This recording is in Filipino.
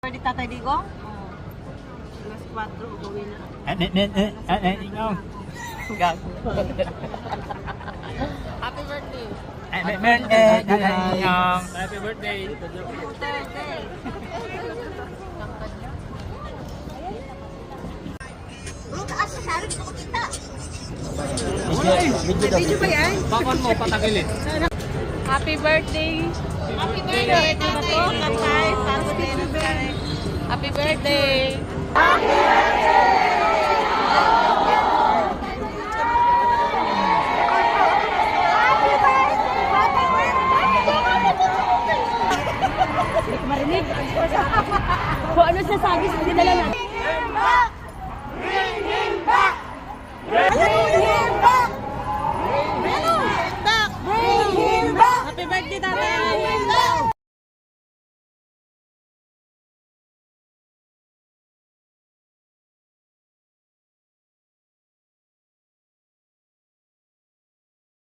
Pwede Tatay Digong? Alas 4, gawin na. Gago. Happy birthday. Happy birthday. Happy birthday. Birthday. Video ba yan? Bakon mo patakilid. Happy birthday. Happy birthday, Tatay. Kapay, Happy birthday. Marinig. Kung ano sasabi sa dinala natin. Bring him back! Bring him back! Bring him back! Bring him back! Happy birthday, Tatay!